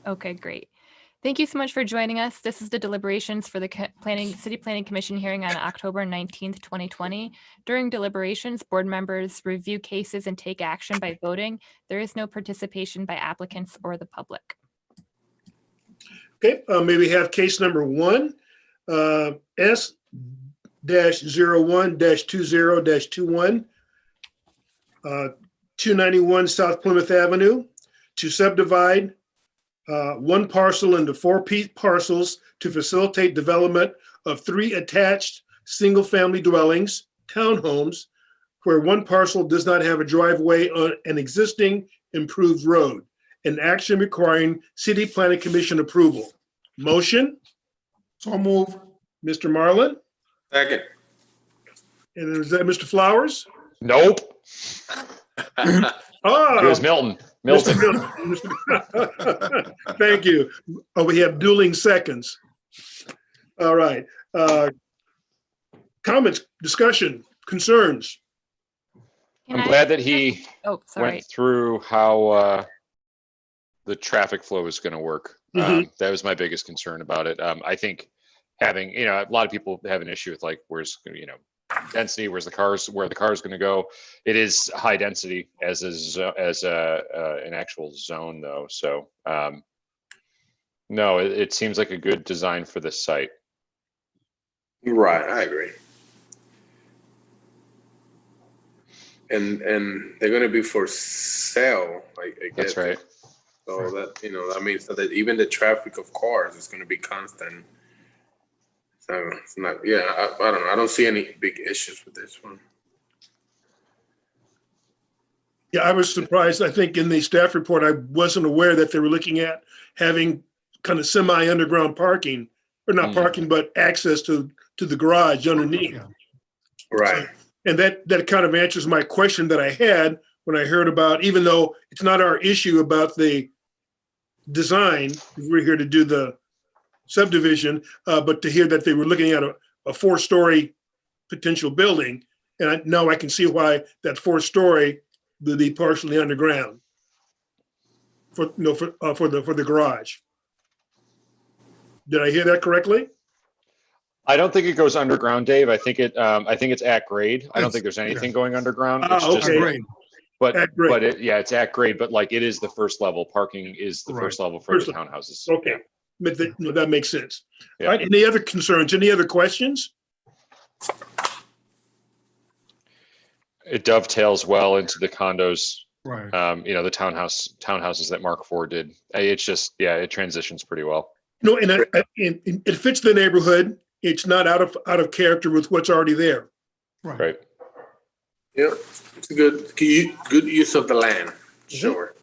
Okay, great. Thank you so much for joining us. This is the deliberations for the City Planning Commission hearing on October 19th, 2020. During deliberations, board members review cases and take action by voting. There is no participation by applicants or the public. Okay, may we have case number 1, S-01-20-21, 291 South Plymouth Avenue, to subdivide one parcel into 4 parcels to facilitate development of 3 attached single-family dwellings, townhomes, where one parcel does not have a driveway on an existing improved road. An action requiring City Planning Commission approval. Motion? So move. Mr. Marlin? Second. And is that Mr. Flowers? Nope. Ah, It was Milton. Milton. Mr. Thank you. Oh, we have dueling seconds. All right. Comments, discussion, concerns? Can I'm I- glad that he Oh, sorry. went through how the traffic flow is going to work. That was my biggest concern about it. I think having, a lot of people have an issue with like, where's, density, where the car's going to go. It is high density as an actual zone though. So no, it seems like a good design for this site. Right, I agree. And they're going to be for sale, I guess. That's right. So that, that means that even the traffic of cars is going to be constant. So it's not, I don't know. I don't see any big issues with this one. Yeah, I was surprised. I think in the staff report, I wasn't aware that they were looking at having kind of semi-underground parking, or not parking, but access to the garage underneath. Yeah. Right. And that kind of answers my question that I had when I heard about, even though it's not our issue about the design, we're here to do the subdivision, but to hear that they were looking at a 4-story potential building, and now I can see why that 4-story will be partially underground for the garage. Did I hear that correctly? I don't think it goes underground, Dave. I think it's at grade. I don't think there's anything going underground. It's just okay. Great. But At grade. it's at grade, but like it is the first level. Parking is the first level for the townhouses. Okay, but that makes sense. Yeah. All right, any other concerns, any other questions? It dovetails well into the condos, Right. the townhouses that Mark IV did. It's just, it transitions pretty well. And it fits the neighborhood. It's not out of character with what's already there. Right. Yeah, it's a good use of the land. Sure.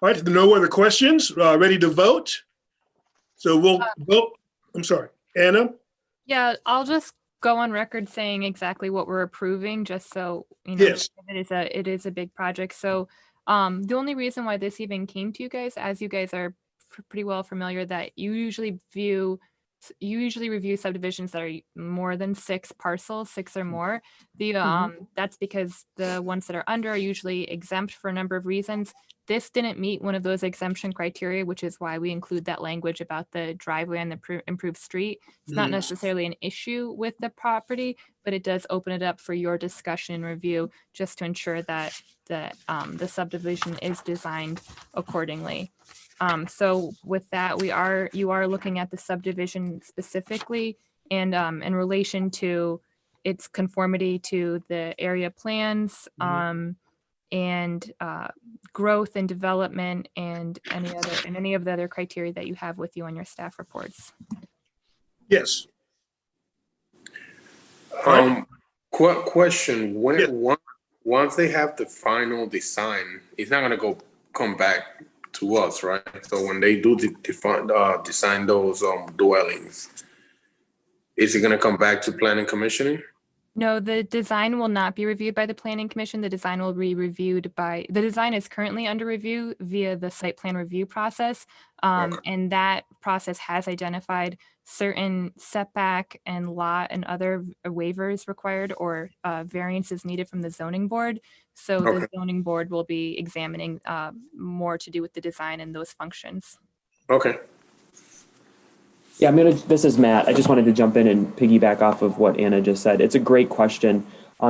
All right, no other questions? Ready to vote? So we'll vote. I'm sorry, Anna? Yeah, I'll just go on record saying exactly what we're approving, just so Yes. it is a big project. So the only reason why this even came to you guys, as you guys are pretty well familiar, that you usually review subdivisions that are more than 6 parcels, 6 or more. That's because the ones that are under are usually exempt for a number of reasons. This didn't meet one of those exemption criteria, which is why we include that language about the driveway and the improved street. It's not necessarily an issue with the property, but it does open it up for your discussion and review, just to ensure that the subdivision is designed accordingly. So with that, you are looking at the subdivision specifically, and in relation to its conformity to the area plans, and growth and development, and any of the other criteria that you have with you on your staff reports. Yes. Question: once they have the final design, it's not gonna come back to us, right? So when they do design those dwellings, is it gonna come back to planning commissioning? No, the design will not be reviewed by the planning commission. The design will be reviewed by, the design is currently under review via the site plan review process. And that process has identified certain setback and lot and other waivers required or variances needed from the zoning board. So Okay. the zoning board will be examining more to do with the design and those functions. Okay. Yeah, this is Matt. I just wanted to jump in and piggyback off of what Anna just said. It's a great question.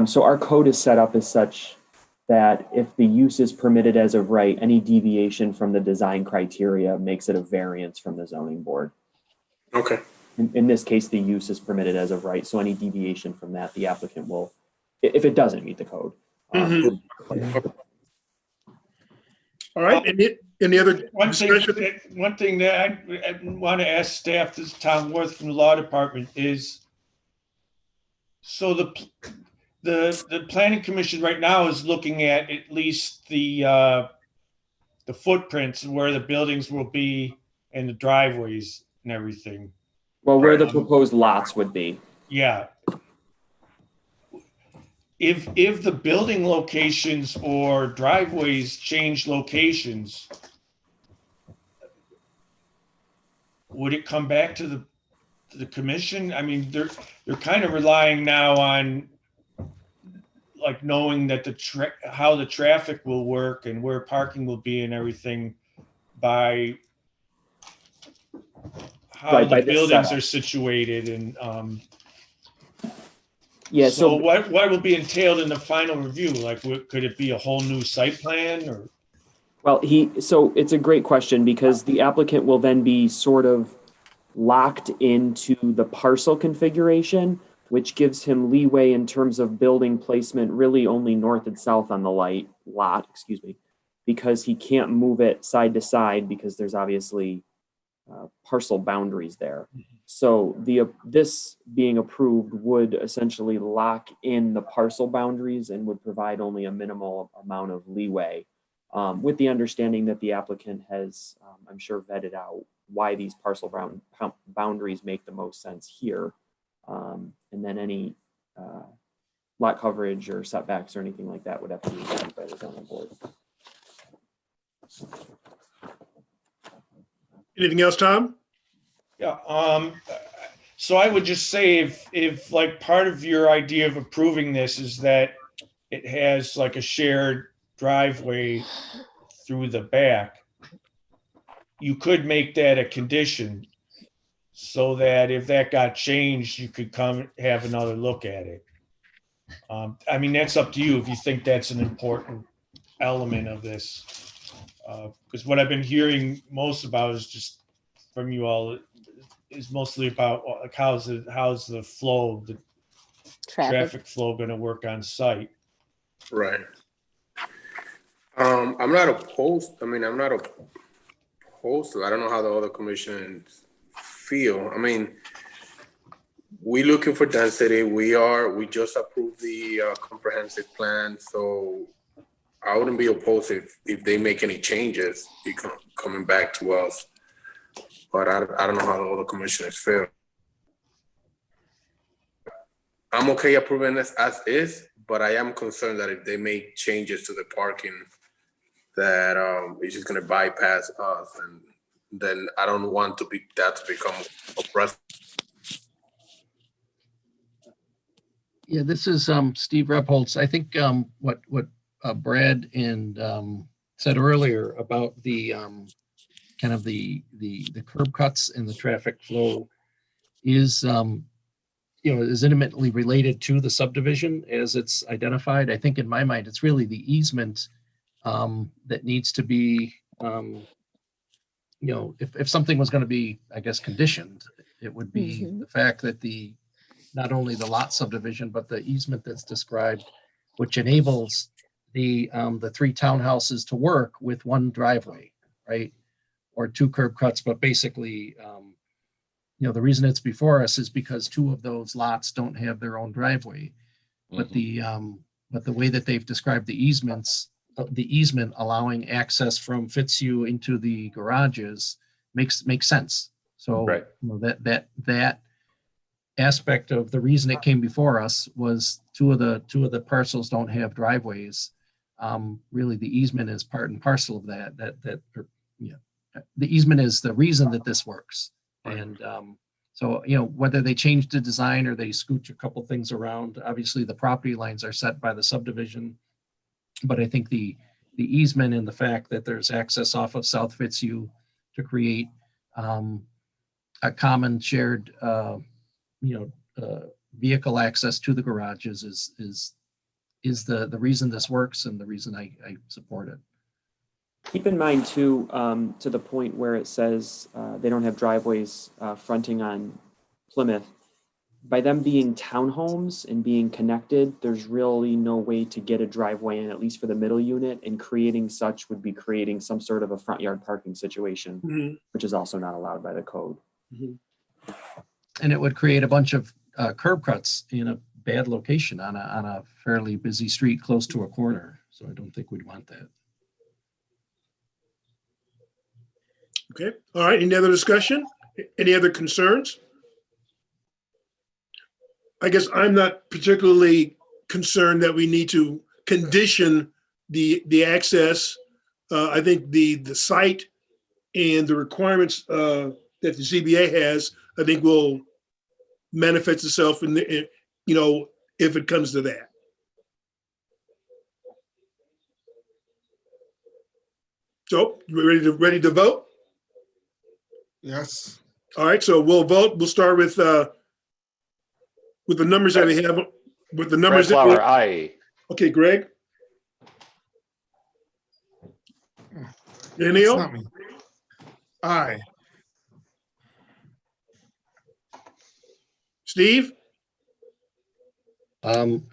So our code is set up as such that if the use is permitted as of right, any deviation from the design criteria makes it a variance from the zoning board. Okay. In this case, the use is permitted as of right. So any deviation from that, the applicant will, if it doesn't meet the code. All right, any other One discussion? thing that I want to ask staff, this is Tom Worth from the law department, is so the planning commission right now is looking at least the footprints and where the buildings will be and the driveways and everything. Well, where the proposed lots would be. Yeah. If the building locations or driveways change locations, would it come back to the commission? I mean, they're kind of relying now on like knowing that how the traffic will work and where parking will be and everything by how the buildings are situated and yeah. So what will be entailed in the final review? Like, could it be a whole new site plan or? Well, so it's a great question because the applicant will then be sort of locked into the parcel configuration, which gives him leeway in terms of building placement, really only north and south on the lot, because he can't move it side to side because there's obviously parcel boundaries there. So this being approved would essentially lock in the parcel boundaries and would provide only a minimal amount of leeway, with the understanding that the applicant has, I'm sure, vetted out why these parcel boundaries make the most sense here. And then any lot coverage or setbacks or anything like that would have to be reviewed by the zoning board. Anything else, Tom? Yeah. So I would just say if like part of your idea of approving this is that it has like a shared driveway through the back, you could make that a condition so that if that got changed, you could come have another look at it. I mean, that's up to you if you think that's an important element of this. Because what I've been hearing most about is just from you all is mostly about like how's the flow, the traffic flow going to work on site. Right. I'm not opposed. I mean, I'm not opposed to it. I don't know how the other commissions feel. I mean, we're looking for density. We just approved the comprehensive plan, so I wouldn't be opposed if they make any changes, coming back to us. But I don't know how the other commissioners feel. I'm okay approving this as is, but I am concerned that if they make changes to the parking, that it's just going to bypass us, and then I don't want that to become oppressive. Yeah, this is Steve Repholz. I think what Brad and said earlier about the kind of the curb cuts and the traffic flow is is intimately related to the subdivision as it's identified. I think in my mind, it's really the easement that needs to be, if something was going to be, I guess, conditioned, it would be the fact that not only the lot subdivision, but the easement that's described, which enables the 3 townhouses to work with 1 driveway, right? Or 2 curb cuts, but basically, the reason it's before us is because 2 of those lots don't have their own driveway. But the way that they've described the easement allowing access from Fitzhugh into the garages makes sense. So right. that aspect of the reason it came before us was two of the parcels don't have driveways. Really, the easement is part and parcel of that. The easement is the reason that this works. And so, whether they change the design or they scooch a couple things around, obviously the property lines are set by the subdivision. But I think the easement and the fact that there's access off of South Fitzhugh to create a common shared, vehicle access to the garages is the reason this works and the reason I support it. Keep in mind too, to the point where it says they don't have driveways fronting on Plymouth. By them being townhomes and being connected, there's really no way to get a driveway in, at least for the middle unit, and creating such would be creating some sort of a front yard parking situation, which is also not allowed by the code. And it would create a bunch of curb cuts in a bad location on a fairly busy street close to a corner. So I don't think we'd want that. Okay. All right. Any other discussion? Any other concerns? I guess I'm not particularly concerned that we need to condition the access. I think the site and the requirements that the ZBA has, I think will manifest itself in the, if it comes to that. So, ready to vote? Yes. All right, so we'll vote. We'll start with the numbers that we have. With the numbers. Brad Flower, aye. Okay, Greg. It's Daniel. not me. Aye. Steve.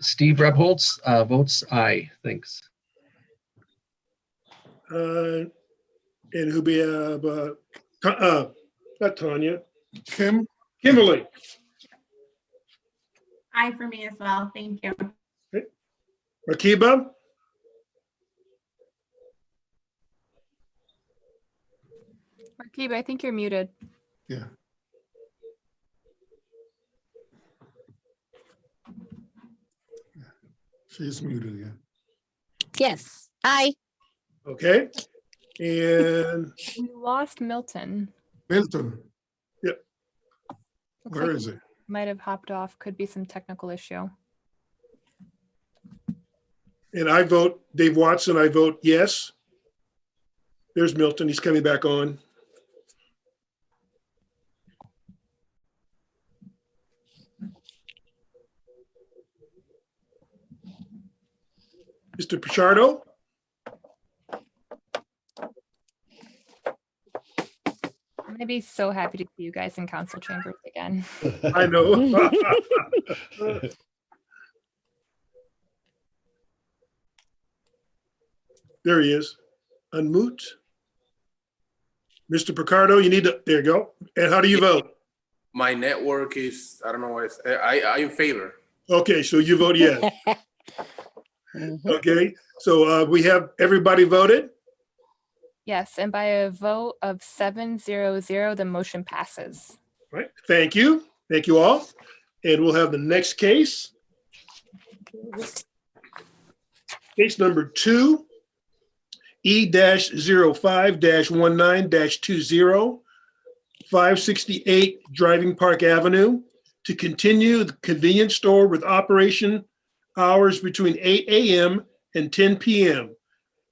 Steve Rebholz votes aye. Thanks. And who be not Tanya. Kimberly. Aye for me as well. Thank you. Okay. Rakiba. Markiba, I think you're muted. Yeah. She's muted again. Yes. Aye. Okay. And We lost Milton. Milton. Yep. Looks Where like is it? might have hopped off. Could be some technical issue. And I vote Dave Watson. I vote yes. There's Milton. He's coming back on. Mr. Pichardo. I'm gonna be so happy to see you guys in council chambers again. I know. There he is. Unmute. Mr. Picardo, you need to, there you go. And how do you vote? My network is, I don't know what it's, I in favor. Okay, so you vote yes. Okay, so we have everybody voted? Yes, and by a vote of 7-0-0, the motion passes. All right, thank you. Thank you all. And we'll have the next case. Case number 2, E-05-19-20, 568 Driving Park Avenue, to continue the convenience store with operation hours between 8 a.m. and 10 p.m.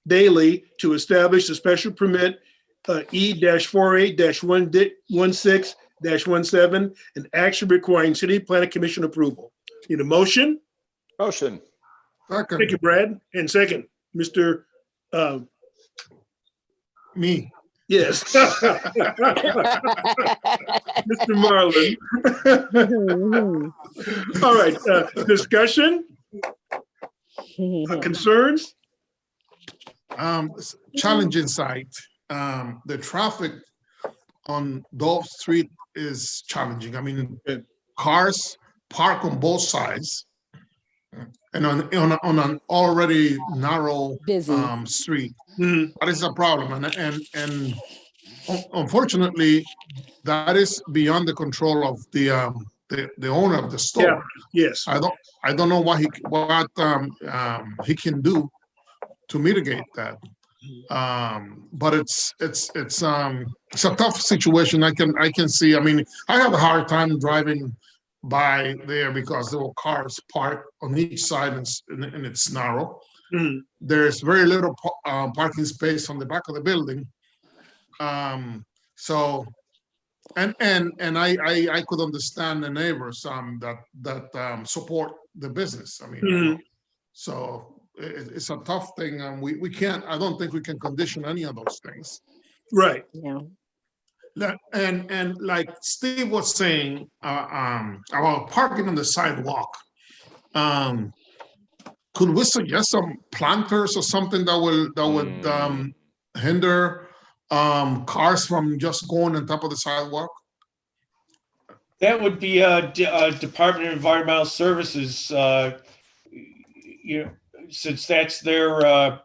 daily to establish a special permit E-48-16-17, and action requiring City Planning Commission approval. Need a motion? Motion. Second. Thank you, Brad. And second, Mr. Me. Yes. Mr. Marlin. All right, discussion? Concerns? Challenging site. The traffic on Dove Street is challenging. I mean, cars park on both sides and on an already narrow Busy. street. Mhm. That is a problem, and unfortunately, that is beyond the control of the the owner of the store. Yes. I don't know what he can do to mitigate that. But it's a tough situation. I can see. I mean, I have a hard time driving by there because there were cars parked on each side and it's narrow. Mhm. There's very little parking space on the back of the building. So, and I could understand the neighbors that support the business. I mean, Mhm. so it's a tough thing. We can't. I don't think we can condition any of those things. Right. Yeah. And like Steve was saying about parking on the sidewalk, could we suggest some planters or something that would hinder cars from just going on top of the sidewalk? That would be a Department of Environmental Services, since that's their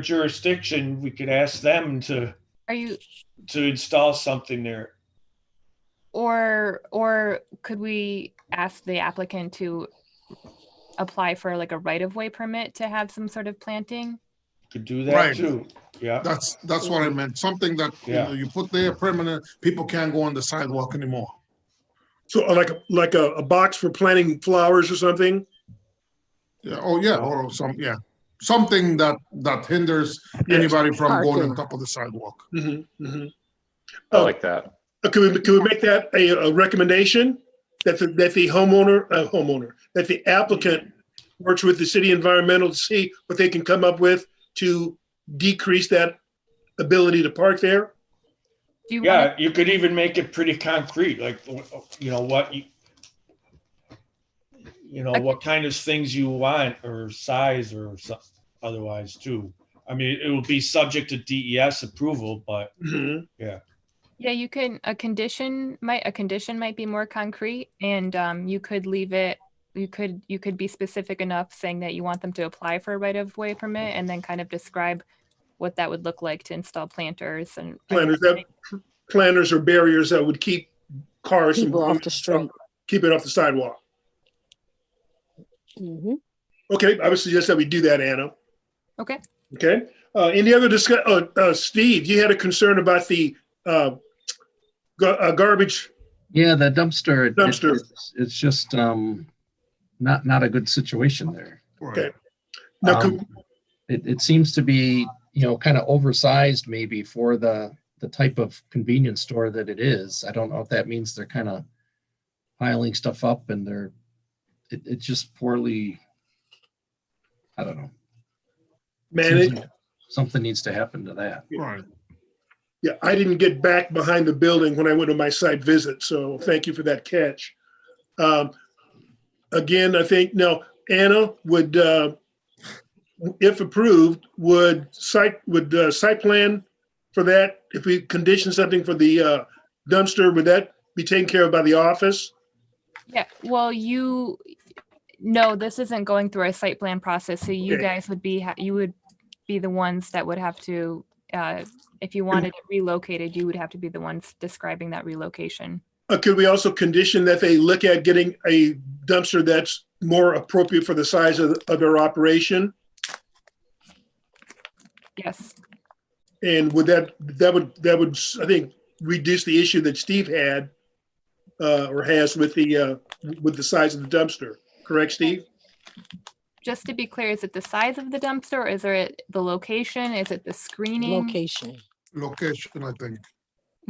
jurisdiction, we could ask them to install something there. Or could we ask the applicant to apply for like a right-of-way permit to have some sort of planting? Could do that Right. too. Yeah. That's what I meant. Something that you put there permanent. People can't go on the sidewalk anymore. So like a box for planting flowers or something? Yeah. Oh yeah. Or something that hinders anybody from going on top of the sidewalk. Mm-hmm. Mm-hmm. I like that. Can we make that a recommendation that the that the applicant works with the city environmental to see what they can come up with to decrease that ability to park there? You could even make it pretty concrete, like what kind of things you want or size or otherwise too. I mean, it will be subject to DES approval, but yeah. Yeah, you can. A condition might be more concrete, and you could leave it. You could be specific enough, saying that you want them to apply for a right-of-way permit, and then kind of describe what that would look like to install planters and planters or barriers that would keep cars People off the street. Keep it off the sidewalk. Mm-hmm. Okay, I would suggest that we do that, Anna. Okay. Okay. Any other discussion? Steve, you had a concern about the garbage. Yeah, the dumpster. Dumpster. It's just not a good situation there. Okay. Now, it seems to be kind of oversized maybe for the type of convenience store that it is. I don't know if that means they're kind of piling stuff up and it's just poorly. I don't know. Managed. Like something needs to happen to that. Right. Yeah, I didn't get back behind the building when I went on my site visit, so thank you for that catch. Again, I think Anna would, if approved, would site plan for that. If we condition something for the dumpster, would that be taken care of by the office? Yeah. Well, no, this isn't going through a site plan process, so you guys would be the ones that would have to. If you wanted it relocated, you would have to be the ones describing that relocation. Could we also condition that they look at getting a dumpster that's more appropriate for the size of their operation? Yes. And would that would I think reduce the issue that Steve had or has with the size of the dumpster? Correct, Steve? Just to be clear, is it the size of the dumpster, or is it the location? Is it the screening? Location, I think.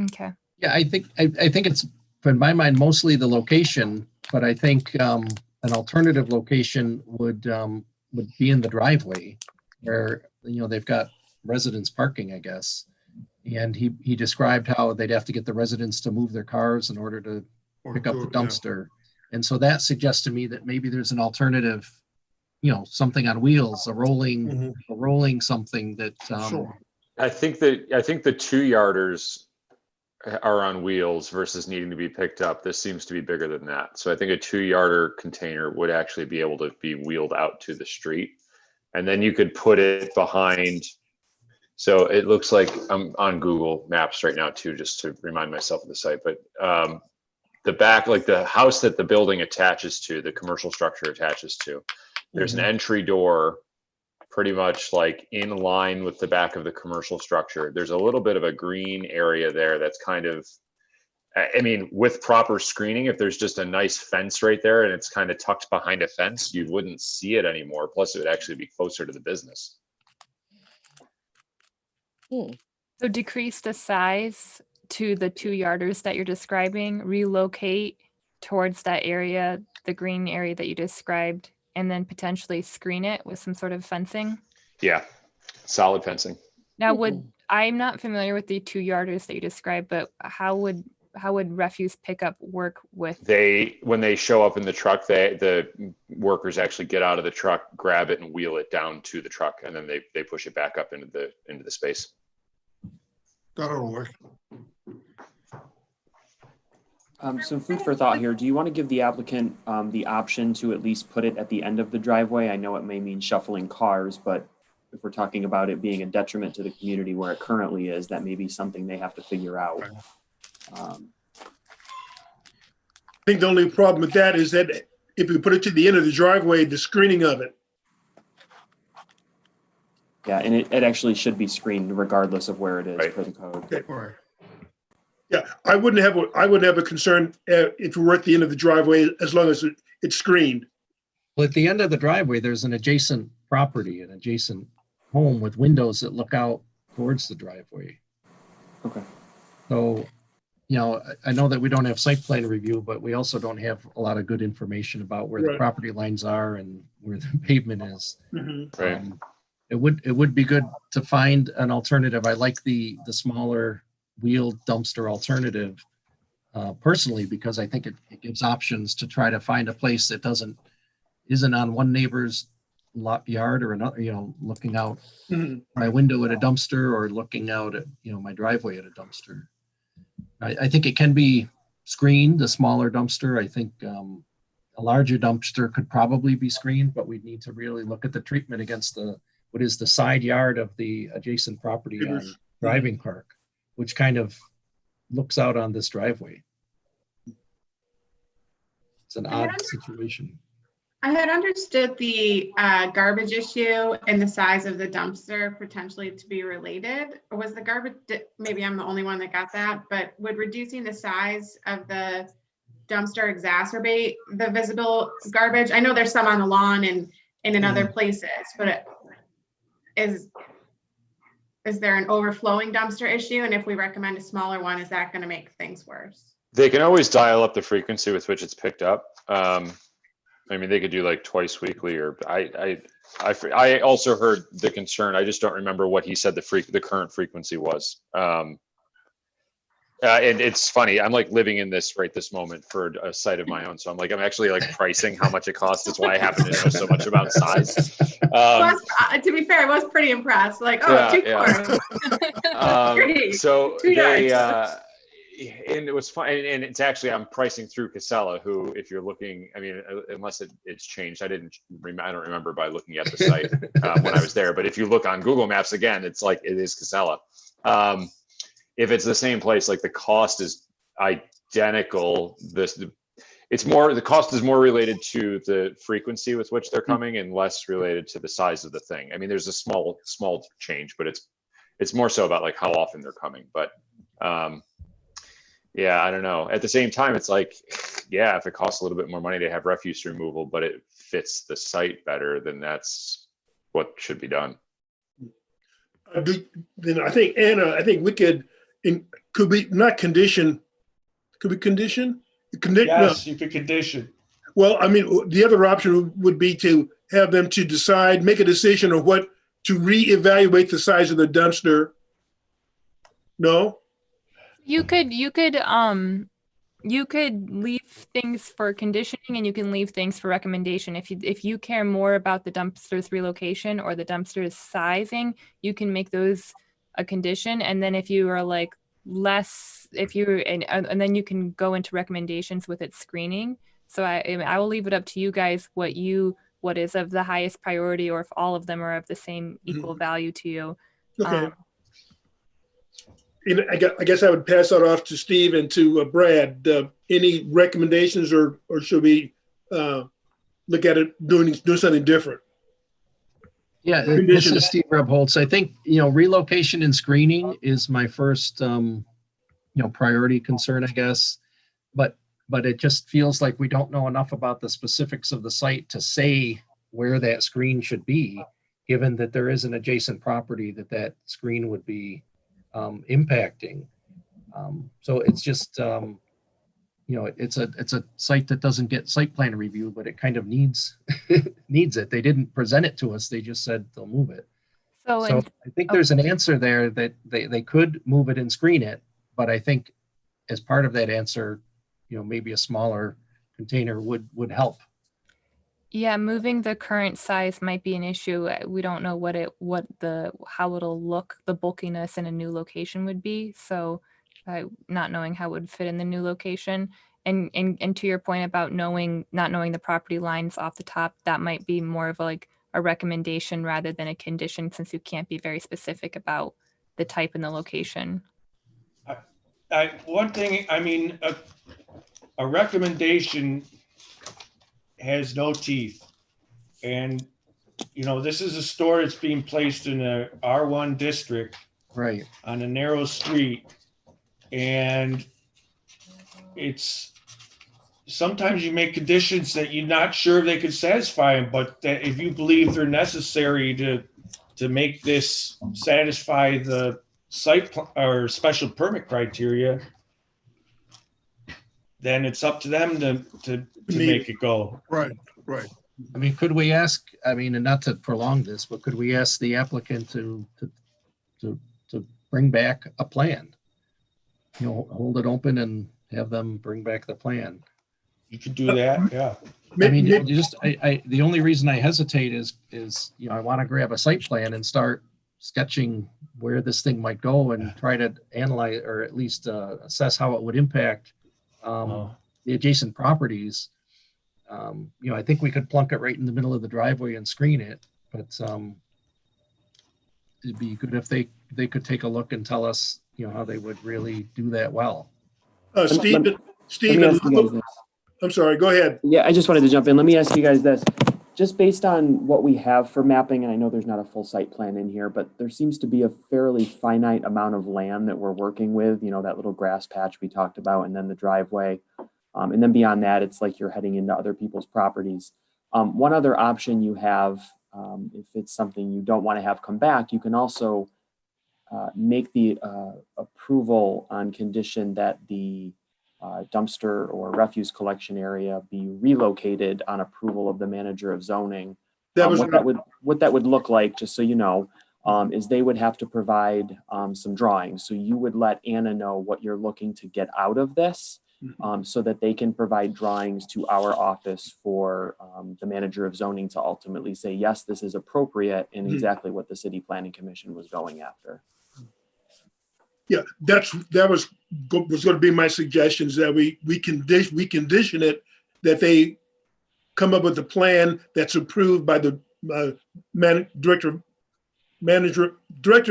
Okay. Yeah, I think it's, in my mind, mostly the location, but I think an alternative location would be in the driveway where they've got residents parking, I guess. And he described how they'd have to get the residents to move their cars in order to pick up the dumpster. Yeah. And so that suggests to me that maybe there's an alternative, something on wheels, a rolling something that. Sure. I think the 2-yarders are on wheels versus needing to be picked up. This seems to be bigger than that. So I think a 2-yarder container would actually be able to be wheeled out to the street. And then you could put it behind. So it looks like I'm on Google Maps right now too, just to remind myself of the site. But the back, like the house that the building attaches to, the commercial structure attaches to, there's an entry door pretty much like in line with the back of the commercial structure. There's a little bit of a green area there that's kind of, I mean, with proper screening, if there's just a nice fence right there and it's kind of tucked behind a fence, you wouldn't see it anymore. Plus, it would actually be closer to the business. So decrease the size to the 2-yarders that you're describing, relocate towards that area, the green area that you described, and then potentially screen it with some sort of fencing. Yeah, solid fencing. Now, I'm not familiar with the 2-yarders that you described, but how would refuse pickup work with? When they show up in the truck, the workers actually get out of the truck, grab it, and wheel it down to the truck, and then they push it back up into the space. That'll work. So food for thought here. Do you want to give the applicant the option to at least put it at the end of the driveway? I know it may mean shuffling cars, but if we're talking about it being a detriment to the community where it currently is, that may be something they have to figure out. I think the only problem with that is that if we put it to the end of the driveway, the screening of it. Yeah, and it actually should be screened regardless of where it is for the code. Okay. All right. Yeah, I wouldn't have a concern if we were at the end of the driveway as long as it's screened. Well, at the end of the driveway, there's an adjacent property, an adjacent home with windows that look out towards the driveway. Okay. So, you know, I know that we don't have site plan review, but we also don't have a lot of good information about where the property lines are and where the pavement is. Right. It would be good to find an alternative. I like the smaller wheeled dumpster alternative personally, because I think it gives options to try to find a place that isn't on one neighbor's yard or another, you know, looking out my window at a dumpster or looking out at, you know, my driveway at a dumpster. I think it can be screened, the smaller dumpster. I think a larger dumpster could probably be screened, but we'd need to really look at the treatment against what is the side yard of the adjacent property on Driving Park, which kind of looks out on this driveway. It's an odd situation. I had understood the garbage issue and the size of the dumpster potentially to be related. Was the garbage, maybe I'm the only one that got that, but would reducing the size of the dumpster exacerbate the visible garbage? I know there's some on the lawn and in other places, but is there an overflowing dumpster issue? And if we recommend a smaller one, is that going to make things worse? They can always dial up the frequency with which it's picked up. I mean, they could do like twice weekly, or I also heard the concern. I just don't remember what he said the current frequency was. And it's funny. I'm like living in this right this moment for a site of my own. So I'm actually like pricing how much it costs. That's why I happen to know so much about size. To be fair, I was pretty impressed. Like, oh, yeah. So and it was fun, and it's actually, I'm pricing through Casella, who, if you're looking, I mean, unless it's changed, I don't remember by looking at the site when I was there. But if you look on Google Maps again, it's like it is Casella. If it's the same place, like the cost is identical. The cost is more related to the frequency with which they're coming and less related to the size of the thing. I mean, there's a small change, but it's more so about like how often they're coming. But yeah, I don't know. At the same time, it's like, yeah, if it costs a little bit more money to have refuse removal, but it fits the site better, then that's what should be done. Then I think, Anna, we could we condition? Yes, you could condition. Well, I mean, the other option would be to have them to decide, make a decision on what to reevaluate the size of the dumpster. No? You could leave things for conditioning, and you can leave things for recommendation. If you care more about the dumpster's relocation or the dumpster's sizing, you can make those a condition. And then if you are like less, and then you can go into recommendations with its screening. So I will leave it up to you guys what is of the highest priority, or if all of them are of the same equal value to you. Okay. I guess I would pass that off to Steve and to Brad. Any recommendations, or should we look at it doing something different? Yeah, this is Steve Rebholz. I think, relocation and screening is my first, priority concern, I guess. But it just feels like we don't know enough about the specifics of the site to say where that screen should be, given that there is an adjacent property that screen would be impacting. So it's just, it's a site that doesn't get site plan review, but it kind of needs needs it. They didn't present it to us. They just said they'll move it. So I think there's an answer there that they could move it and screen it. But I think as part of that answer, maybe a smaller container would help. Yeah, moving the current size might be an issue. We don't know how it'll look, the bulkiness in a new location would be. So not knowing how it would fit in the new location. And to your point about not knowing the property lines off the top, that might be more of a recommendation rather than a condition, since you can't be very specific about the type and the location. One thing, a recommendation has no teeth. And, this is a store that's being placed in a R1 district. Right. On a narrow street. And it's, sometimes you make conditions that you're not sure they could satisfy them, but that if you believe they're necessary to make this satisfy the site or special permit criteria, then it's up to them to make it go. Right. Could we ask, and not to prolong this, but could we ask the applicant to bring back a plan? Hold it open and have them bring back the plan. You could do that, yeah. The only reason I hesitate is I want to grab a site plan and start sketching where this thing might go and try to analyze, or at least assess how it would impact the adjacent properties. I think we could plunk it right in the middle of the driveway and screen it, but it'd be good if they could take a look and tell us, how they would really do that well. Stephen, I'm sorry, go ahead. Yeah, I just wanted to jump in. Let me ask you guys this. Just based on what we have for mapping, and I know there's not a full site plan in here, but there seems to be a fairly finite amount of land that we're working with, that little grass patch we talked about, and then the driveway. And then beyond that, it's like you're heading into other people's properties. One other option you have, if it's something you don't want to have come back, you can also make the approval on condition that the dumpster or refuse collection area be relocated on approval of the manager of zoning. What that would look like, just so you know, is they would have to provide some drawings. So you would let Anna know what you're looking to get out of this, so that they can provide drawings to our office for the manager of zoning to ultimately say, yes, this is appropriate and exactly what the city planning commission was going after. Yeah, that was going to be my suggestions, that we condition it, that they come up with a plan that's approved by the director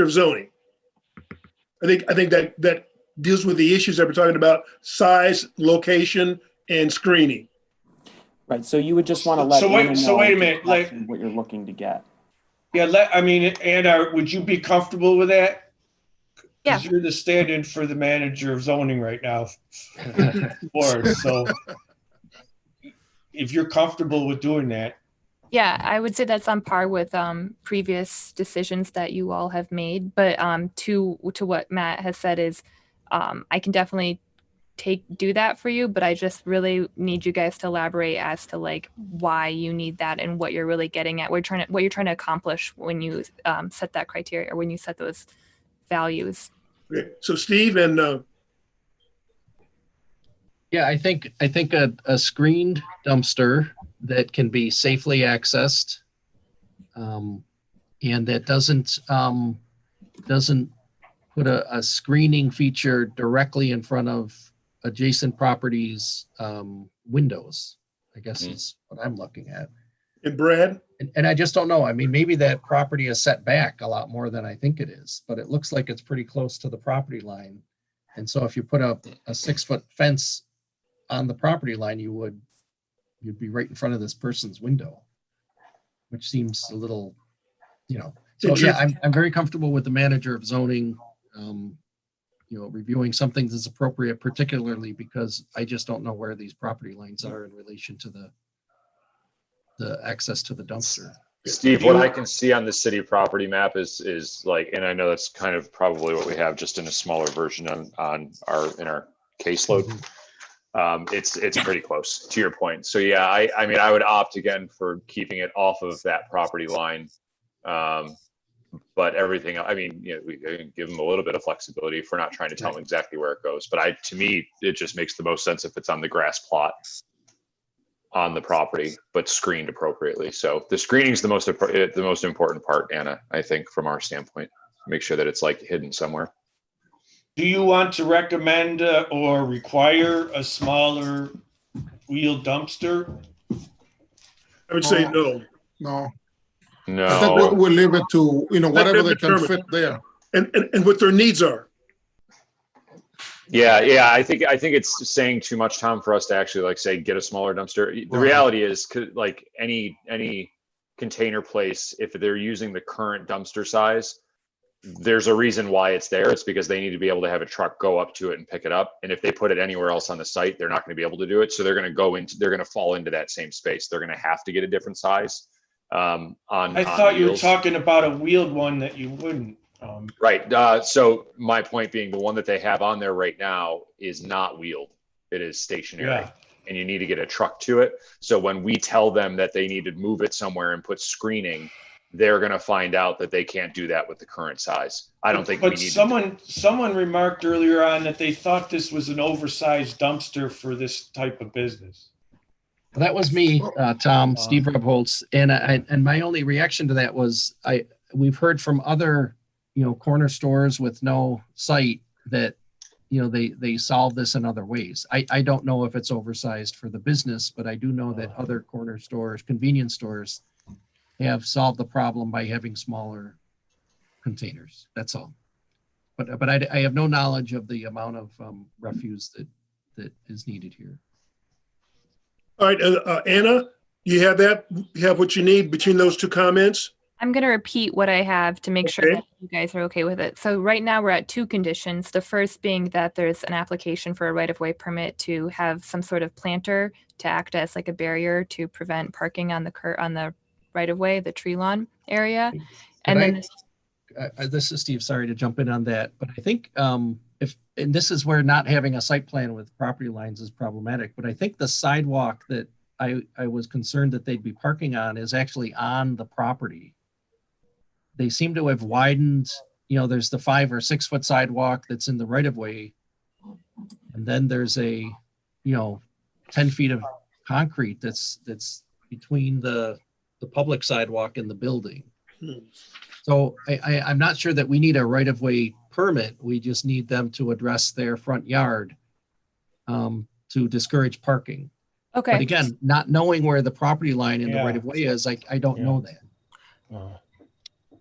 of zoning. I think that deals with the issues that we're talking about: size, location, and screening. Right. So you would just want to let. So wait a minute, what you're looking to get. Yeah. Anna, would you be comfortable with that? Yeah. Because you're the stand-in for the manager of zoning right now. So if you're comfortable with doing that. Yeah, I would say that's on par with previous decisions that you all have made. But to what Matt has said is, I can definitely do that for you, but I just really need you guys to elaborate as to why you need that and what you're really getting at. What you're trying to accomplish when you set that criteria, or when you set those values. Okay. So Steve and yeah, I think a screened dumpster that can be safely accessed, and that doesn't put a screening feature directly in front of adjacent properties' windows, I guess is what I'm looking at. And Brad? And I just don't know. I mean, maybe that property is set back a lot more than I think it is, but it looks like it's pretty close to the property line. And so if you put up a 6-foot fence on the property line, you'd be right in front of this person's window, which seems a little, So yeah, I'm very comfortable with the manager of zoning, reviewing something that's appropriate, particularly because I just don't know where these property lines are in relation to the access to the dumpster. Steve, what I can see on the city property map is like, and I know that's kind of probably what we have just in a smaller version in our caseload. It's pretty close to your point. So yeah, I mean, I would opt again for keeping it off of that property line. But everything, I mean, we can give them a little bit of flexibility if we're not trying to tell them exactly where it goes. But to me, it just makes the most sense if it's on the grass plot on the property, but screened appropriately. So the screening is the most important part, Anna, I think, from our standpoint. Make sure that it's like hidden somewhere. Do you want to recommend or require a smaller wheel dumpster? I would say no. No. No. I think we'll leave it to, whatever they can determined. fit there. And what their needs are. Yeah. I think it's saying too much, Tom, for us to actually like say get a smaller dumpster. The reality is, like any container place, if they're using the current dumpster size, there's a reason why it's there. It's because they need to be able to have a truck go up to it and pick it up. And if they put it anywhere else on the site, they're not going to be able to do it. So they're going to fall into that same space. They're going to have to get a different size. I thought you were talking about a wheeled one that you wouldn't. Right. So my point being, the one that they have on there right now is not wheeled. It is stationary, and you need to get a truck to it. So when we tell them that they need to move it somewhere and put screening, they're going to find out that they can't do that with the current size. I don't think. But someone remarked earlier on that they thought this was an oversized dumpster for this type of business. Well, that was me, Tom, Steve Rebholz, and my only reaction to that was we've heard from other corner stores with no site that they solve this in other ways. I don't know if it's oversized for the business, but I do know that other corner stores, convenience stores, have solved the problem by having smaller containers. That's all. But I have no knowledge of the amount of refuse that is needed here. All right, Anna, you have what you need between those two comments? I'm going to repeat what I have to make sure that you guys are okay with it. So right now we're at 2 conditions. The first being that there's an application for a right-of-way permit to have some sort of planter to act as like a barrier to prevent parking on the right-of-way, the tree lawn area. This is Steve, sorry to jump in on that, but I think and this is where not having a site plan with property lines is problematic, but I think the sidewalk that I was concerned that they'd be parking on is actually on the property. They seem to have widened, there's the 5 or 6 foot sidewalk that's in the right of way. And then there's a, 10 feet of concrete that's between the public sidewalk and the building. So I'm not sure that we need a right of way permit. We just need them to address their front yard to discourage parking. Okay. But again, not knowing where the property line in the right of way is, I don't know that.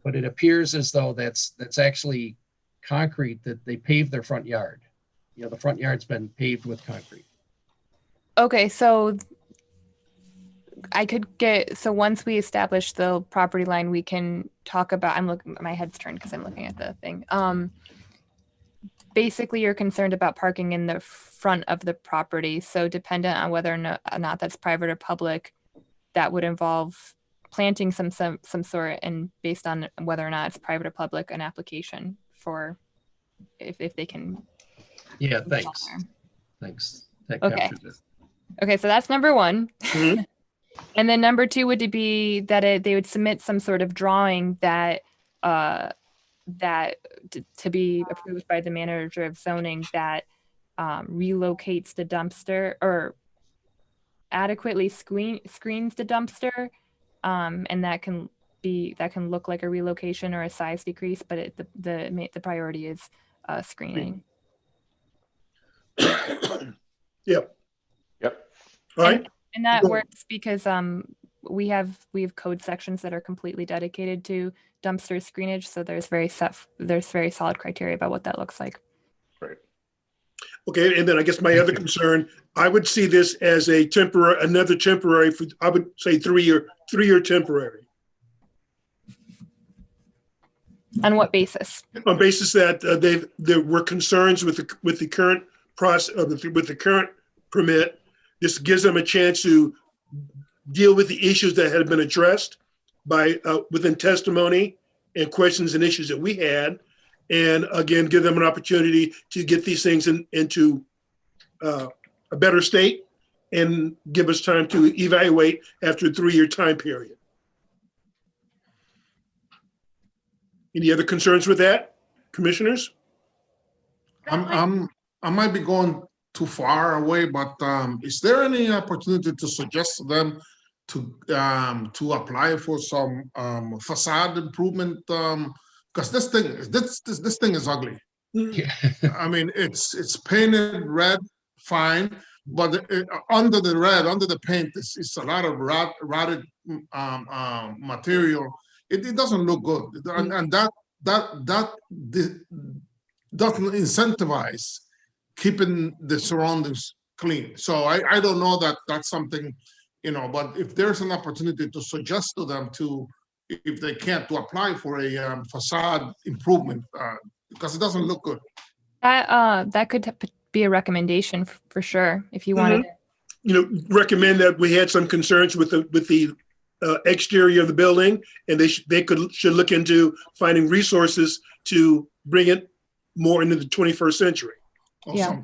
But it appears as though that's actually concrete that they paved their front yard. The front yard's been paved with concrete. Okay, so once we establish the property line, we can talk about, my head's turned because I'm looking at the thing. Basically, you're concerned about parking in the front of the property. So dependent on whether or not that's private or public, that would involve planting some sort, and based on whether or not it's private or public, an application for if they can. Yeah, thanks. That Okay. captures it. Okay, so that's number 1. Mhm. And then number 2 would be that they would submit some sort of drawing that to be approved by the manager of zoning that relocates the dumpster or adequately screens the dumpster, and that can look like a relocation or a size decrease, but the priority is screening. Yep. Yep. All right. And that works because we have code sections that are completely dedicated to dumpster screenage. So there's very solid criteria about what that looks like. Right. Okay, and then I guess my other concern, I would see this as another temporary, I would say three-year temporary. On what basis? On basis that there were concerns with the current process, with the current permit. This gives them a chance to deal with the issues that had been addressed within testimony and questions and issues that we had. And again, give them an opportunity to get these things into a better state and give us time to evaluate after a 3-year time period. Any other concerns with that, commissioners? I might be going too far away, but is there any opportunity to suggest to them to apply for some facade improvement? Because this thing is ugly. I mean, it's painted red, fine, but under the paint, it's a lot of rotted material. It doesn't look good, and that doesn't incentivize keeping the surroundings clean. So I don't know that that's something, but if there's an opportunity to suggest to them if they can't, to apply for a facade improvement, because it doesn't look good. That could be a recommendation for sure, if you wanted. Recommend that we had some concerns with the exterior of the building, and they should look into finding resources to bring it more into the 21st century. Yeah.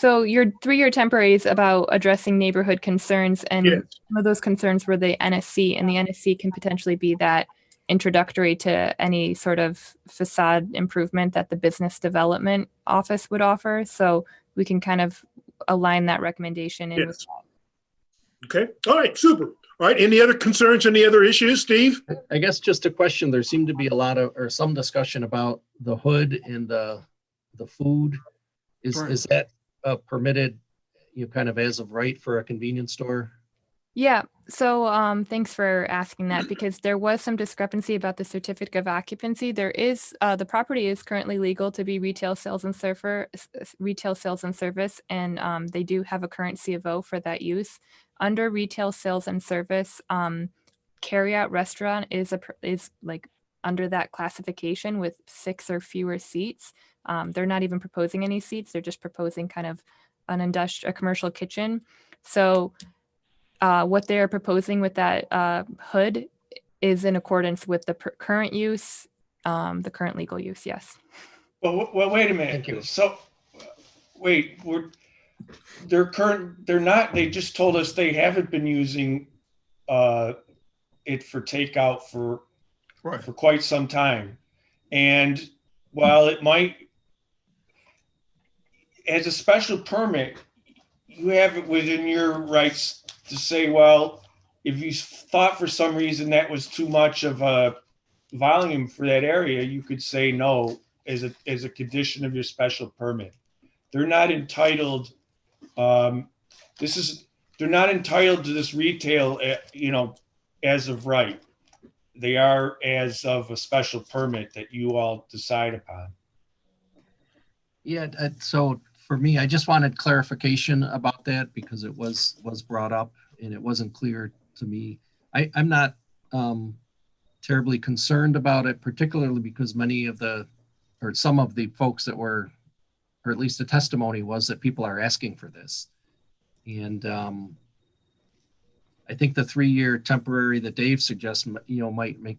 So your 3-year temporary is about addressing neighborhood concerns, and yes. Some of those concerns were the NSC, and the NSC can potentially be that introductory to any sort of facade improvement that the business development office would offer. So we can kind of align that recommendation in. Yes. Okay. All right. Super. All right. Any other concerns? Any other issues, Steve? I guess just a question. There seemed to be some discussion about the hood and the food. Is that permitted, kind of as of right for a convenience store? Yeah. So thanks for asking that, because there was some discrepancy about the certificate of occupancy. There is the property is currently legal to be retail sales and service, and they do have a current C of O for that use. Under retail sales and service, carryout restaurant is like under that classification with 6 or fewer seats. They're not even proposing any seats. They're just proposing kind of a commercial kitchen. So what they're proposing with that hood is in accordance with the current use, the current legal use. Yes. Well, wait a minute. Thank you. So, wait, they're not. They just told us they haven't been using it for takeout for quite some time, and while it might, as a special permit, you have it within your rights to say, well, if you thought for some reason that was too much of a volume for that area, you could say no as a condition of your special permit. They're not entitled. They're not entitled to this retail, as of right. They are as of a special permit that you all decide upon. Yeah. So for me, I just wanted clarification about that because it was brought up and it wasn't clear to me. I'm not terribly concerned about it, particularly because some of the folks that were, or at least the testimony was that people are asking for this. And I think the 3-year temporary that Dave suggests, might make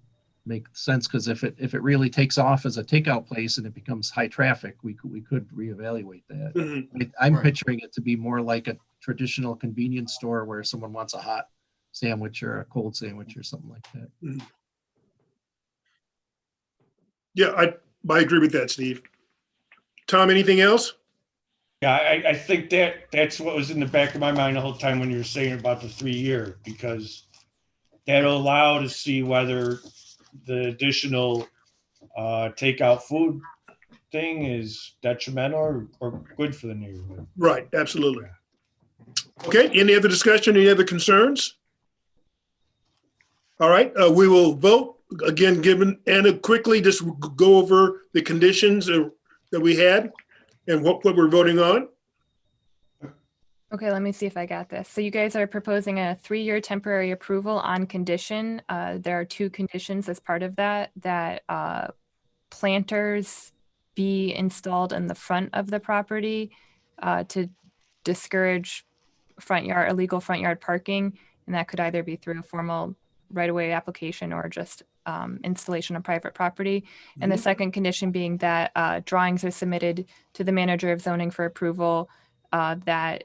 sense, because if it really takes off as a takeout place and it becomes high traffic, we could reevaluate that. Mm-hmm. I'm picturing it to be more like a traditional convenience store where someone wants a hot sandwich or a cold sandwich or something like that. Mm-hmm. Yeah, I agree with that, Steve. Tom, anything else? Yeah, I think that's what was in the back of my mind the whole time when you were saying about the 3-year, because that'll allow to see whether the additional takeout food thing is detrimental or good for the neighborhood. Right, absolutely. Okay, any other discussion, any other concerns? All right, we will vote. Again, given Anna, quickly just go over the conditions that we had and what we're voting on. Okay, let me see if I got this. So you guys are proposing a 3-year temporary approval on condition. There are 2 conditions as part of that, planters be installed in the front of the property to discourage illegal front yard parking. And that could either be through a formal right-of-way application or just installation on private property. And the second condition being that drawings are submitted to the manager of zoning for approval that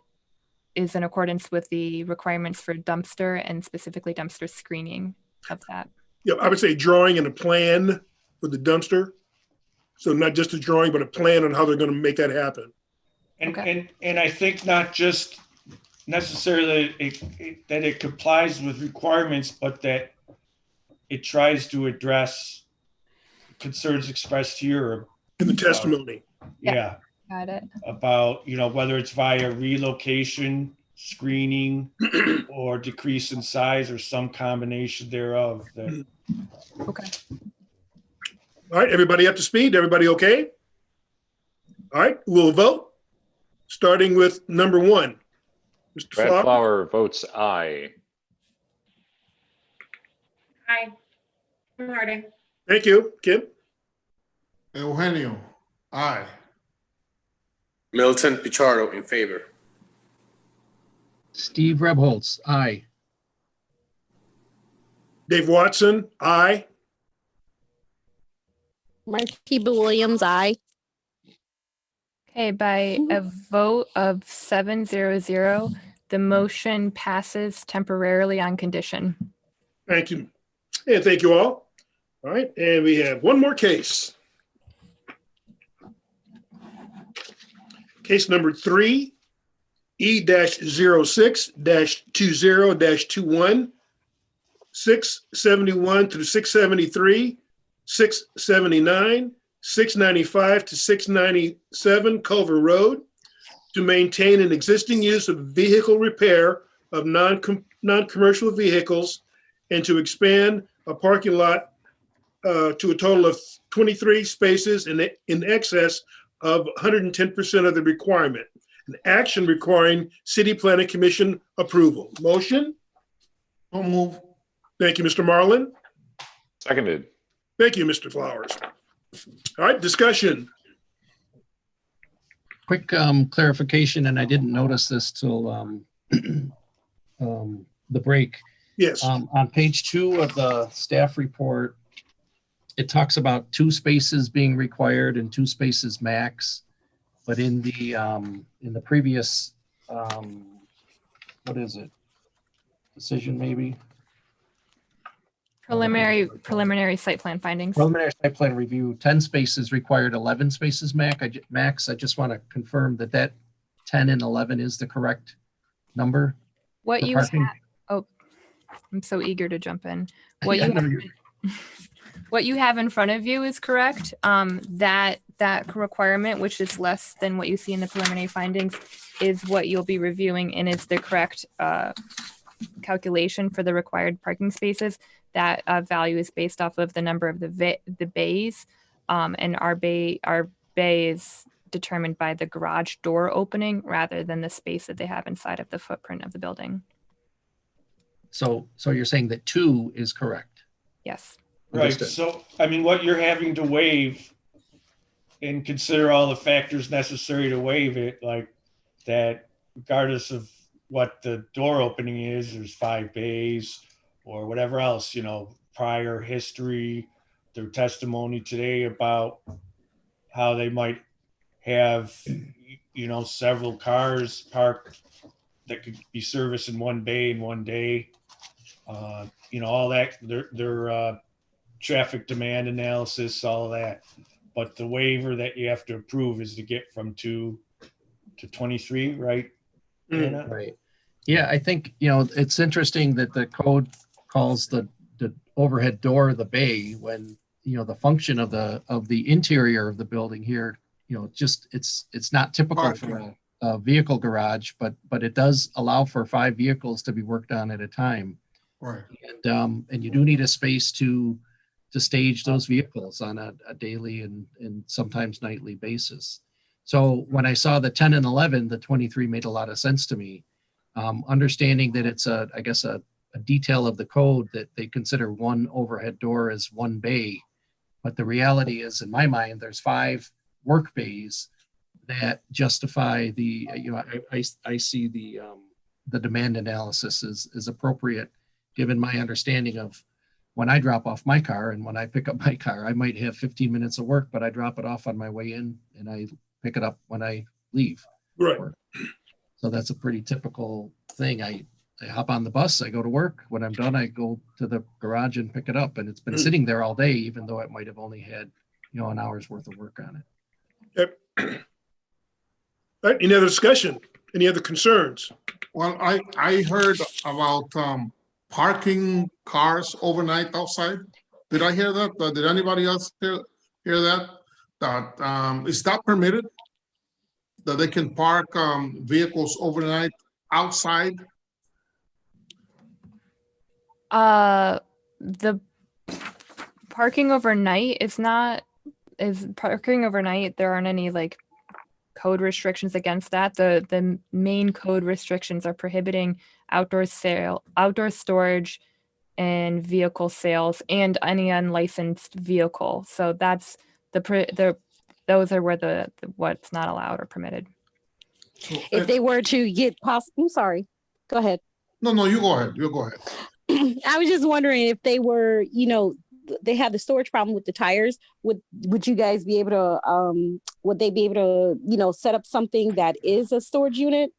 is in accordance with the requirements for dumpster and specifically dumpster screening of that. Yeah, I would say drawing and a plan for the dumpster. So not just a drawing, but a plan on how they're going to make that happen. And I think not just necessarily that it complies with requirements, but that it tries to address concerns expressed here. In the testimony. Yeah. Got it. About, whether it's via relocation, screening, or decrease in size, or some combination thereof. Okay. All right, everybody up to speed? Everybody okay? All right, we'll vote, starting with number 1. Mr. Brad Flower votes aye. Aye. Kim Harding. Thank you. Kim? Eugenio, aye. Milton Pichardo in favor. Steve Rebholz, aye. Dave Watson, aye. Marquis Williams, aye. Okay, by a vote of 7-0-0, the motion passes temporarily on condition. Thank you. And thank you all. All right, and we have one more case. Case number 3, E-06-20-21, 671 through 673, 679, 695 to 697 Culver Road to maintain an existing use of vehicle repair of non-commercial vehicles and to expand a parking lot to a total of 23 spaces in excess of 110% of the requirement. An action requiring City Planning Commission approval. Motion? Don't move. Thank you, Mr. Marlin. Seconded. Thank you, Mr. Flowers. All right, discussion. Quick clarification, and I didn't notice this till the break. Yes. On page 2 of the staff report, it talks about 2 spaces being required and 2 spaces max. But in the previous, what is it? Decision maybe? Preliminary site plan findings. Preliminary site plan review, 10 spaces required, 11 spaces max. I just want to confirm that 10 and 11 is the correct number. What for you parking. have, oh, I'm so eager to jump in. What you have in front of you is correct. That requirement, which is less than what you see in the preliminary findings, is what you'll be reviewing and is the correct calculation for the required parking spaces. That value is based off of the number of the bays, and our bay is determined by the garage door opening rather than the space that they have inside of the footprint of the building. So you're saying that 2 is correct? Yes. Right. Understood. So, I mean, what you're having to waive and consider all the factors necessary to waive it, like that, regardless of what the door opening is, there's 5 bays or whatever else, prior history, their testimony today about how they might have, several cars parked that could be serviced in one bay in one day. All that, their traffic demand analysis, all that. But the waiver that you have to approve is to get from 2 to 23, right? Anna? Right. Yeah, I think, it's interesting that the code calls the overhead door the bay when, the function of the interior of the building here, it's not typical vehicle garage, but it does allow for 5 vehicles to be worked on at a time. Right. And you do need a space to stage those vehicles on a daily and sometimes nightly basis. So when I saw the 10 and 11, the 23 made a lot of sense to me. Understanding that it's I guess a detail of the code that they consider one overhead door as one bay. But the reality is, in my mind, there's 5 work bays that justify the, I see the demand analysis is appropriate, given my understanding of when I drop off my car and when I pick up my car. I might have 15 minutes of work, but I drop it off on my way in and I pick it up when I leave. Right. So that's a pretty typical thing. I hop on the bus, I go to work. When I'm done, I go to the garage and pick it up. And it's been sitting there all day, even though it might have only had, an hour's worth of work on it. Yep. All right, any other discussion? Any other concerns? Well, I heard about parking cars overnight outside. Did I hear that? Did anybody else hear that? That is that permitted? That they can park vehicles overnight outside? The parking overnight there aren't any like code restrictions against that. The main code restrictions are prohibiting outdoor storage and vehicle sales and any unlicensed vehicle. So that's those are where what's not allowed or permitted. If they were to get I'm sorry, go ahead. No, you go ahead. You go ahead. I was just wondering if they were, they have the storage problem with the tires. Would you guys be able to, would they be able to, set up something that is a storage unit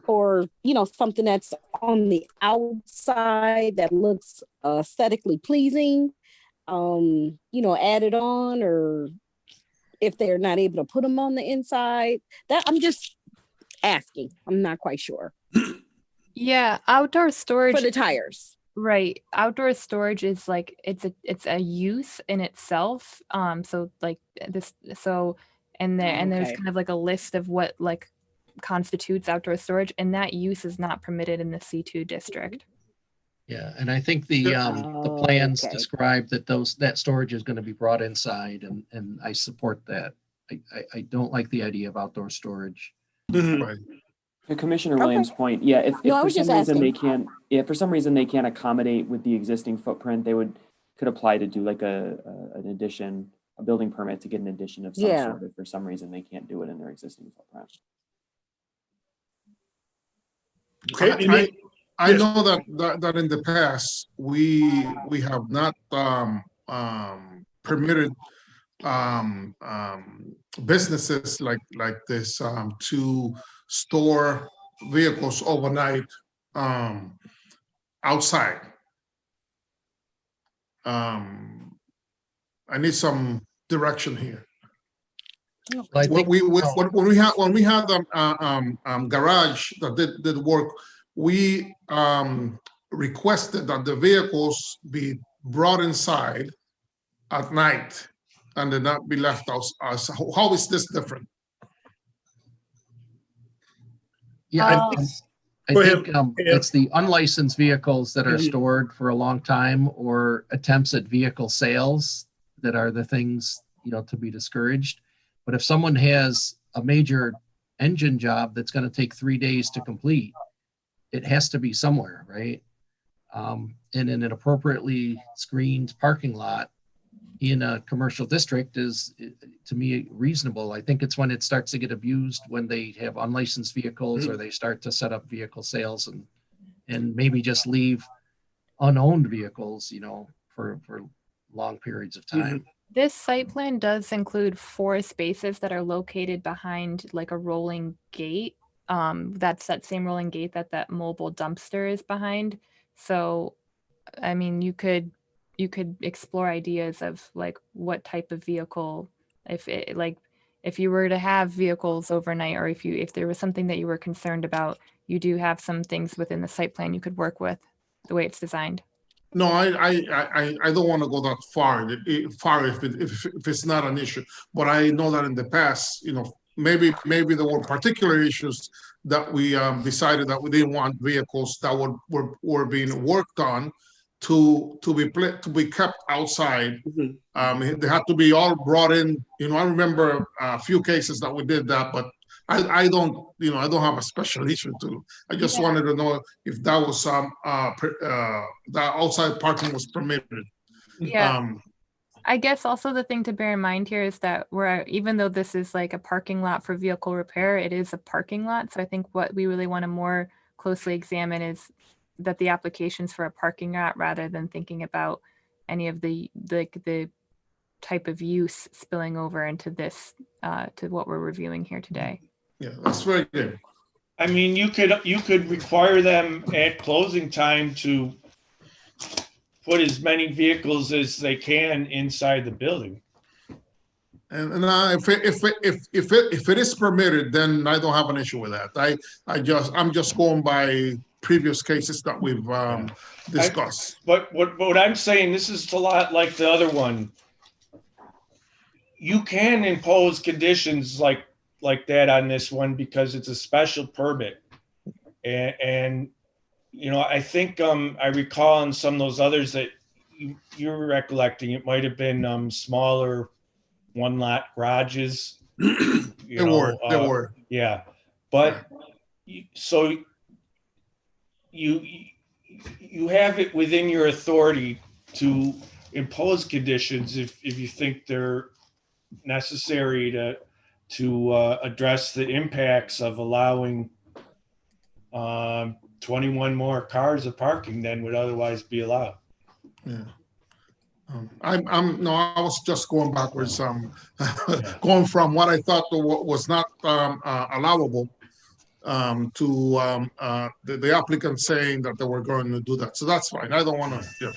or something that's on the outside that looks aesthetically pleasing, added on, or if they're not able to put them on the inside? That I'm just asking. I'm not quite sure. Yeah, outdoor storage for the tires. Right. Outdoor storage is like it's a use in itself. So like this and there's kind of like a list of what like constitutes outdoor storage, and that use is not permitted in the C2 district. Yeah, and I think the plans describe that storage is going to be brought inside, and I support that. I don't like the idea of outdoor storage. Mhm. Right. To Commissioner Williams' point, yeah, if No, I for was some just reason they asking. can't, for some reason they can't accommodate with the existing footprint, they could apply to do like an addition, a building permit to get an addition of some Yeah. sort. If for some reason they can't do it in their existing footprint. Okay. I Yes. know that in the past we have not permitted businesses like this to store vehicles overnight outside. I need some direction here. I think, When we had garage that did work, we requested that the vehicles be brought inside at night and did not be left out. How is this different? yeah, I Go ahead. think it's the unlicensed vehicles that are stored for a long time or attempts at vehicle sales that are the things, to be discouraged. But if someone has a major engine job that's going to take 3 days to complete, it has to be somewhere, right? And in an appropriately screened parking lot in a commercial district is, to me, reasonable. I think it's when it starts to get abused, when they have unlicensed vehicles or they start to set up vehicle sales and maybe just leave unowned vehicles, for long periods of time. This site plan does include 4 spaces that are located behind like a rolling gate. That's that same rolling gate that mobile dumpster is behind. So, I mean, you could explore ideas of like what type of vehicle, if you were to have vehicles overnight, or if there was something that you were concerned about, you do have some things within the site plan you could work with the way it's designed. No, I don't want to go that far. If it's not an issue, but I know that in the past, maybe there were particular issues that we decided that we didn't want vehicles that were being worked on to be kept outside. They had to be all brought in. I remember a few cases that we did that, but I don't have a special issue to. I just wanted to know if that was that outside parking was permitted. Yeah. I guess also the thing to bear in mind here is that even though this is like a parking lot for vehicle repair, it is a parking lot. So I think what we really want to more closely examine is that the application's for a parking lot rather than thinking about any of the type of use spilling over into this to what we're reviewing here today. Yeah, that's very good. I mean, you could require them at closing time to put as many vehicles as they can inside the building. And if it is permitted, then I don't have an issue with that. I'm just going by previous cases that we've discussed. But what I'm saying, this is a lot like the other one. You can impose conditions like that on this one because it's a special permit, and I think I recall in some of those others that you're recollecting, it might have been smaller one lot garages. They were. Yeah, but so you have it within your authority to impose conditions if you think they're necessary to address the impacts of allowing 21 more cars of parking than would otherwise be allowed. Yeah. I was just going backwards, going from what I thought was not allowable to the applicant saying that they were going to do that. So that's fine. I don't want to. Yeah.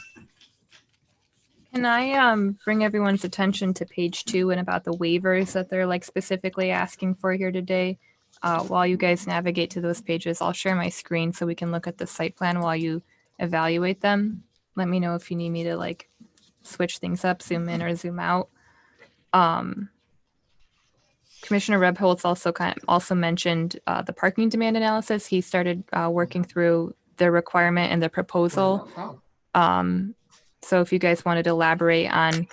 Can I bring everyone's attention to page 2 and about the waivers that they're like specifically asking for here today? While you guys navigate to those pages, I'll share my screen so we can look at the site plan while you evaluate them. Let me know if you need me to like switch things up, zoom in or zoom out. Commissioner Rebholz also mentioned the parking demand analysis. He started working through the requirement and the proposal. So if you guys wanted to elaborate on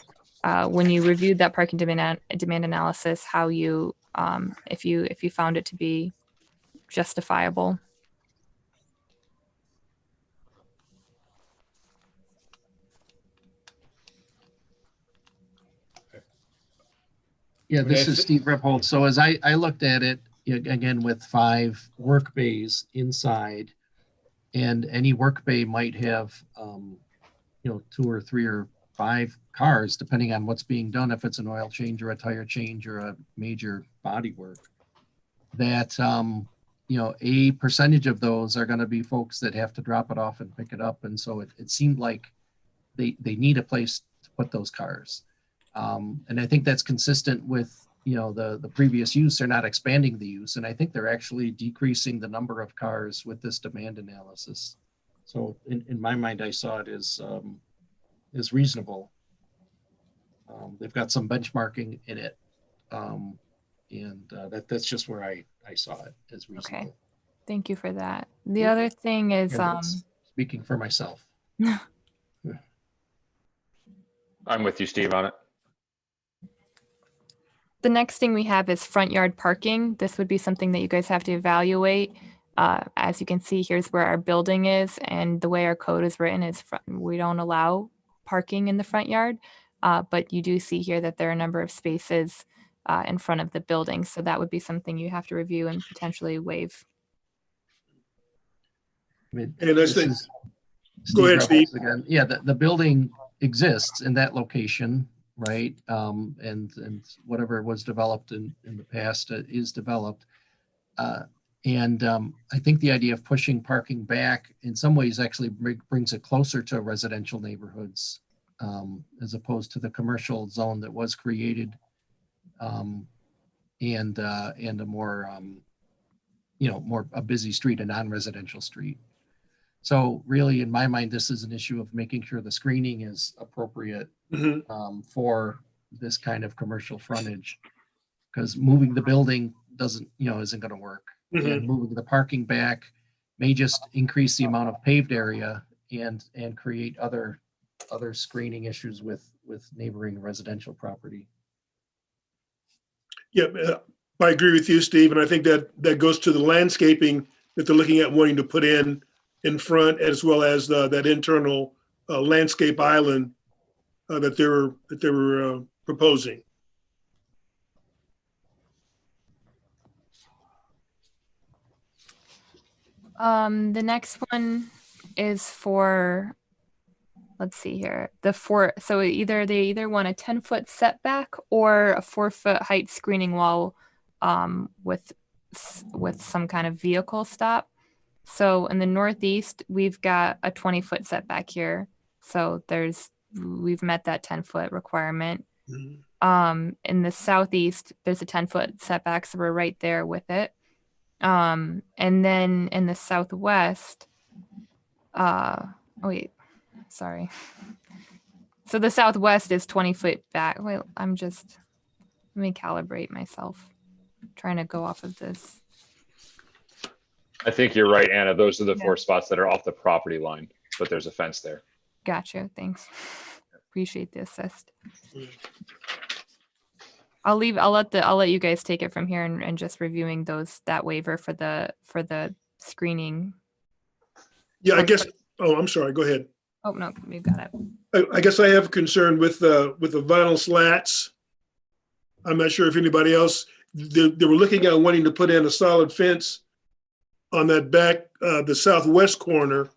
when you reviewed that parking demand analysis, how you if you found it to be justifiable. Yeah, this is Steve Riphold. So as I looked at it, again, with 5 work bays inside, and any work bay might have, 2 or 3 or 5 cars, depending on what's being done, if it's an oil change or a tire change or a major body work, that, a percentage of those are going to be folks that have to drop it off and pick it up. And so it seemed like they need a place to put those cars. And I think that's consistent with, the previous use. They're not expanding the use. And I think they're actually decreasing the number of cars with this demand analysis. So in my mind, I saw it as reasonable. They've got some benchmarking in it. And that's just where I saw it as reasonable. Okay. Thank you for that. The other thing is speaking for myself. I'm with you, Steve, on it. The next thing we have is front yard parking. This would be something that you guys have to evaluate. As you can see, here's where our building is, and the way our code is written is we don't allow parking in the front yard, but you do see here that there are a number of spaces in front of the building. So that would be something you have to review and potentially waive. And that's go ahead, Steve. Again. Yeah, the building exists in that location, right? And whatever was developed in the past is developed. And I think the idea of pushing parking back in some ways actually brings it closer to residential neighborhoods as opposed to the commercial zone that was created and a more, more a busy street, a non-residential street. So really, in my mind, this is an issue of making sure the screening is appropriate for this kind of commercial frontage. because moving the building doesn't, isn't going to work. And moving the parking back may just increase the amount of paved area and create other screening issues with neighboring residential property. Yeah, I agree with you, Steve, and I think that goes to the landscaping that they're looking at wanting to put in front, as well as that internal landscape island that they were proposing. The next one is for, let's see here, so they either want a 10-foot setback or a 4-foot height screening wall with some kind of vehicle stop. So in the northeast, we've got a 20-foot setback here. So we've met that 10-foot requirement. In the southeast, there's a 10-foot setback, so we're right there with it. And then in the southwest, wait, sorry. So the southwest is 20 foot back. Wait, let me calibrate myself. I'm trying to go off of this. I think you're right, Anna. Those are the 4 spots that are off the property line, but there's a fence there. Gotcha. Thanks. Appreciate the assist. I'll let you guys take it from here and just reviewing that waiver for the screening. Yeah, I guess. Oh, I'm sorry. Go ahead. Oh no, we've got it. I guess I have a concern with the vinyl slats. I'm not sure if anybody else. They were looking at wanting to put in a solid fence on that back, the southwest corner.